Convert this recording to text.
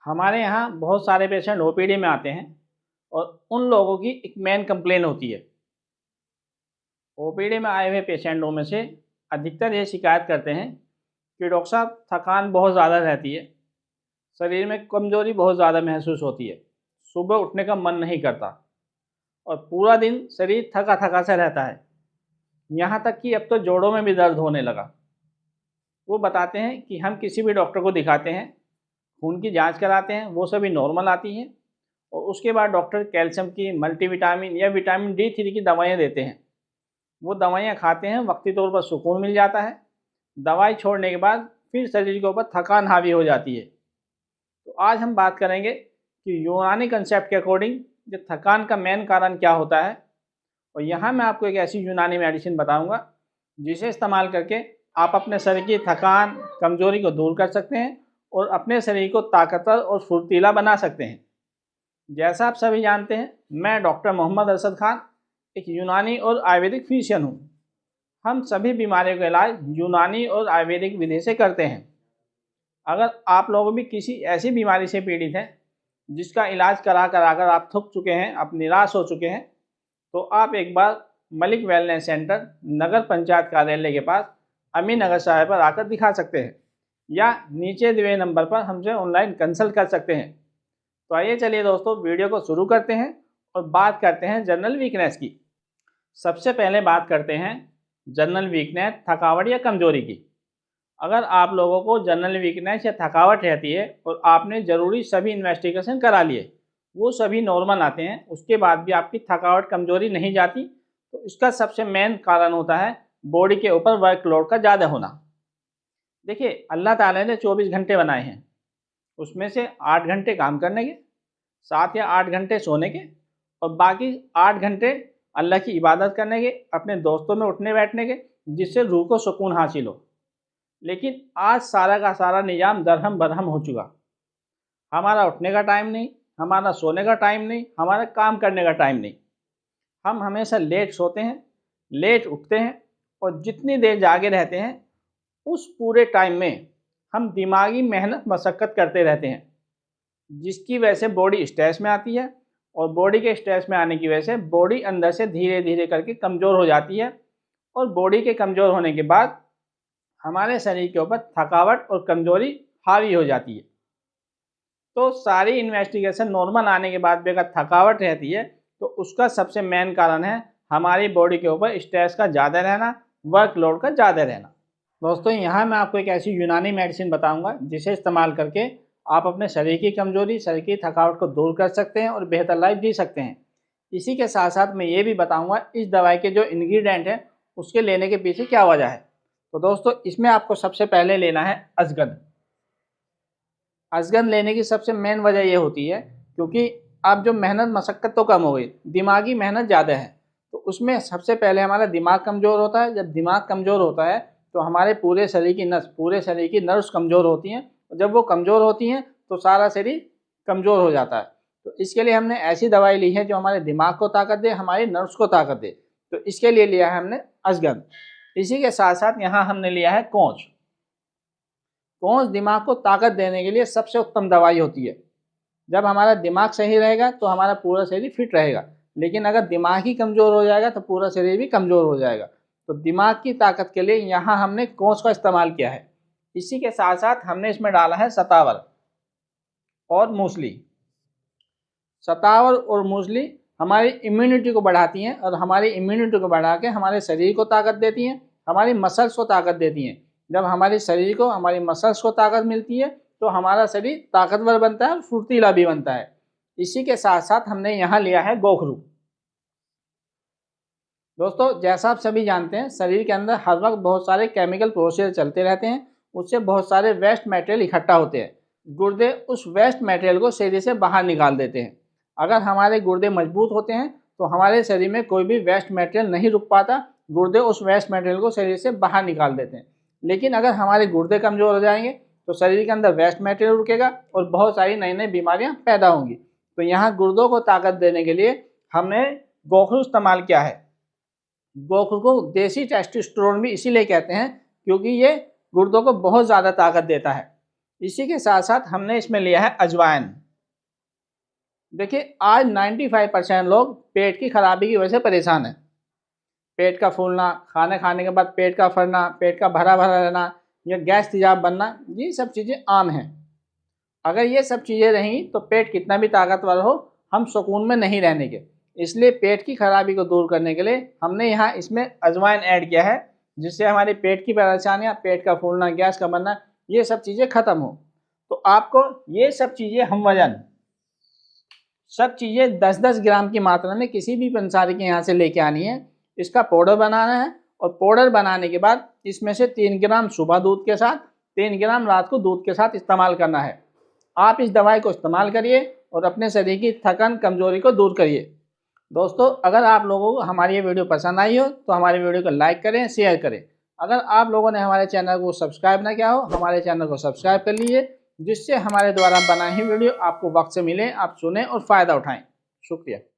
हमारे यहाँ बहुत सारे पेशेंट ओपीडी में आते हैं और उन लोगों की एक मेन कंप्लेन होती है। ओपीडी में आए हुए पेशेंटों में से अधिकतर ये शिकायत करते हैं कि डॉक्टर साहब थकान बहुत ज़्यादा रहती है, शरीर में कमज़ोरी बहुत ज़्यादा महसूस होती है, सुबह उठने का मन नहीं करता और पूरा दिन शरीर थका थका सा रहता है। यहाँ तक कि अब तो जोड़ों में भी दर्द होने लगा। वो बताते हैं कि हम किसी भी डॉक्टर को दिखाते हैं, खून की जांच कराते हैं, वो सभी नॉर्मल आती हैं और उसके बाद डॉक्टर कैल्शियम की, मल्टीविटामिन या विटामिन D3 की दवाइयाँ देते हैं। वो दवाइयाँ खाते हैं, वक्ती तौर पर सुकून मिल जाता है। दवाई छोड़ने के बाद फिर शरीर के ऊपर थकान हावी हो जाती है। तो आज हम बात करेंगे कि यूनानी कंसेप्ट के अकॉर्डिंग जो थकान का मेन कारण क्या होता है, और यहाँ मैं आपको एक ऐसी यूनानी मेडिसिन बताऊँगा जिसे इस्तेमाल करके आप अपने शरीर की थकान, कमज़ोरी को दूर कर सकते हैं और अपने शरीर को ताकतवर और फुर्तीला बना सकते हैं। जैसा आप सभी जानते हैं, मैं डॉक्टर मोहम्मद अरशद खान एक यूनानी और आयुर्वेदिक फिजिशियन हूँ। हम सभी बीमारियों का इलाज यूनानी और आयुर्वेदिक विधि से करते हैं। अगर आप लोग भी किसी ऐसी बीमारी से पीड़ित हैं जिसका इलाज करा कर आप थक चुके हैं, आप निराश हो चुके हैं, तो आप एक बार मलिक वेलनेस सेंटर, नगर पंचायत कार्यालय के पास अमीन नगर साहिब पर आकर दिखा सकते हैं या नीचे दिए नंबर पर हमसे ऑनलाइन कंसल्ट कर सकते हैं। तो आइए चलिए दोस्तों, वीडियो को शुरू करते हैं और बात करते हैं जनरल वीकनेस की। सबसे पहले बात करते हैं जनरल वीकनेस, थकावट या कमजोरी की। अगर आप लोगों को जनरल वीकनेस या थकावट रहती है और आपने ज़रूरी सभी इन्वेस्टिगेशन करा लिए, वो सभी नॉर्मल आते हैं, उसके बाद भी आपकी थकावट कमजोरी नहीं जाती, तो इसका सबसे मेन कारण होता है बॉडी के ऊपर वर्कलोड का ज़्यादा होना। देखिए, अल्लाह ताला ने 24 घंटे बनाए हैं, उसमें से 8 घंटे काम करने के, 7 या 8 घंटे सोने के और बाकी 8 घंटे अल्लाह की इबादत करने के, अपने दोस्तों में उठने बैठने के, जिससे रूह को सुकून हासिल हो। लेकिन आज सारा का सारा निज़ाम दरहम बरहम हो चुका। हमारा उठने का टाइम नहीं, हमारा सोने का टाइम नहीं, हमारा काम करने का टाइम नहीं। हम हमेशा लेट सोते हैं, लेट उठते हैं और जितनी देर जागे रहते हैं उस पूरे टाइम में हम दिमागी मेहनत मशक्क़त करते रहते हैं, जिसकी वजह से बॉडी स्ट्रेस में आती है और बॉडी के स्ट्रेस में आने की वजह से बॉडी अंदर से धीरे धीरे करके कमज़ोर हो जाती है और बॉडी के कमज़ोर होने के बाद हमारे शरीर के ऊपर थकावट और कमज़ोरी हावी हो जाती है। तो सारी इन्वेस्टिगेशन नॉर्मल आने के बाद भी अगर थकावट रहती है तो उसका सबसे मेन कारण है हमारी बॉडी के ऊपर स्ट्रेस का ज़्यादा रहना, वर्कलोड का ज़्यादा रहना। दोस्तों, यहाँ मैं आपको एक ऐसी यूनानी मेडिसिन बताऊंगा जिसे इस्तेमाल करके आप अपने शरीर की कमजोरी, शरीर की थकावट को दूर कर सकते हैं और बेहतर लाइफ जी सकते हैं। इसी के साथ साथ मैं ये भी बताऊंगा इस दवाई के जो इंग्रेडिएंट हैं उसके लेने के पीछे क्या वजह है। तो दोस्तों, इसमें आपको सबसे पहले लेना है अजगंध। अजगंध लेने की सबसे मेन वजह ये होती है क्योंकि अब जो मेहनत मशक्क़त तो कम हो गई, दिमागी मेहनत ज़्यादा है, तो उसमें सबसे पहले हमारा दिमाग कमज़ोर होता है। जब दिमाग कमज़ोर होता है तो हमारे पूरे शरीर की नस, पूरे शरीर की नर्व्स कमज़ोर होती हैं। जब वो कमज़ोर होती हैं तो सारा शरीर कमज़ोर हो जाता है। तो इसके लिए हमने ऐसी दवाई ली है जो हमारे दिमाग को ताकत दे, हमारी नर्व्स को ताकत दे। तो इसके लिए लिया है हमने अजगंध। इसी के साथ साथ यहाँ हमने लिया है कौंच। कौंच दिमाग को ताकत देने के लिए सबसे उत्तम दवाई होती है। जब हमारा दिमाग सही रहेगा तो हमारा पूरा शरीर फिट रहेगा, लेकिन अगर दिमाग ही कमज़ोर हो जाएगा तो पूरा शरीर भी कमज़ोर हो जाएगा। तो दिमाग की ताकत के लिए यहाँ हमने कौंच का इस्तेमाल किया है। इसी के साथ साथ हमने इसमें डाला है सतावर और मूसली। सतावर और मूसली हमारी इम्यूनिटी को बढ़ाती हैं और हमारी इम्यूनिटी को बढ़ा के हमारे शरीर को ताकत देती हैं, हमारी मसल्स को ताकत देती हैं। जब हमारे शरीर को, हमारी मसल्स को ताकत मिलती है तो हमारा शरीर ताकतवर बनता है और फुर्तीला भी बनता है। इसी के साथ साथ हमने यहाँ लिया है गोखरू। दोस्तों, जैसा आप सभी जानते हैं, शरीर के अंदर हर वक्त बहुत सारे केमिकल प्रोसेस चलते रहते हैं, उससे बहुत सारे वेस्ट मटेरियल इकट्ठा होते हैं। गुर्दे उस वेस्ट मटेरियल को शरीर से बाहर निकाल देते हैं। अगर हमारे गुर्दे मजबूत होते हैं तो हमारे शरीर में कोई भी वेस्ट मटेरियल नहीं रुक पाता, गुर्दे उस वेस्ट मटेरियल को शरीर से बाहर निकाल देते हैं। लेकिन अगर हमारे गुर्दे कमज़ोर हो जाएंगे तो शरीर के अंदर वेस्ट मटेरियल रुकेगा और बहुत सारी नई नई बीमारियां पैदा होंगी। तो यहाँ गुर्दों को ताकत देने के लिए हमने गोखरू इस्तेमाल किया है। गोखरू को देसी टेस्टोस्टेरोन भी इसीलिए कहते हैं क्योंकि ये गुर्दों को बहुत ज़्यादा ताकत देता है। इसी के साथ साथ हमने इसमें लिया है अजवाइन। देखिए आज 95% लोग पेट की खराबी की वजह से परेशान हैं। पेट का फूलना, खाना खाने के बाद पेट का फटना, पेट का भरा भरा रहना या गैस तेजाब बनना, ये सब चीज़ें आम हैं। अगर ये सब चीज़ें रहीं तो पेट कितना भी ताकतवर हो, हम सुकून में नहीं रहने के। इसलिए पेट की खराबी को दूर करने के लिए हमने यहाँ इसमें अजवाइन ऐड किया है, जिससे हमारे पेट की परेशानियाँ, पेट का फूलना, गैस का बनना, ये सब चीज़ें ख़त्म हो। तो आपको ये सब चीज़ें हम वज़न सब चीज़ें 10-10 ग्राम की मात्रा में किसी भी पंसारी के यहाँ से लेके आनी है। इसका पाउडर बनाना है और पाउडर बनाने के बाद इसमें से 3 ग्राम सुबह दूध के साथ, 3 ग्राम रात को दूध के साथ इस्तेमाल करना है। आप इस दवाई को इस्तेमाल करिए और अपने शरीर की थकन, कमजोरी को दूर करिए। दोस्तों, अगर आप लोगों को हमारी ये वीडियो पसंद आई हो तो हमारी वीडियो को लाइक करें, शेयर करें। अगर आप लोगों ने हमारे चैनल को सब्सक्राइब ना किया हो, हमारे चैनल को सब्सक्राइब कर लीजिए, जिससे हमारे द्वारा बनाई हुई वीडियो आपको वक्त से मिले, आप सुने और फ़ायदा उठाएं। शुक्रिया।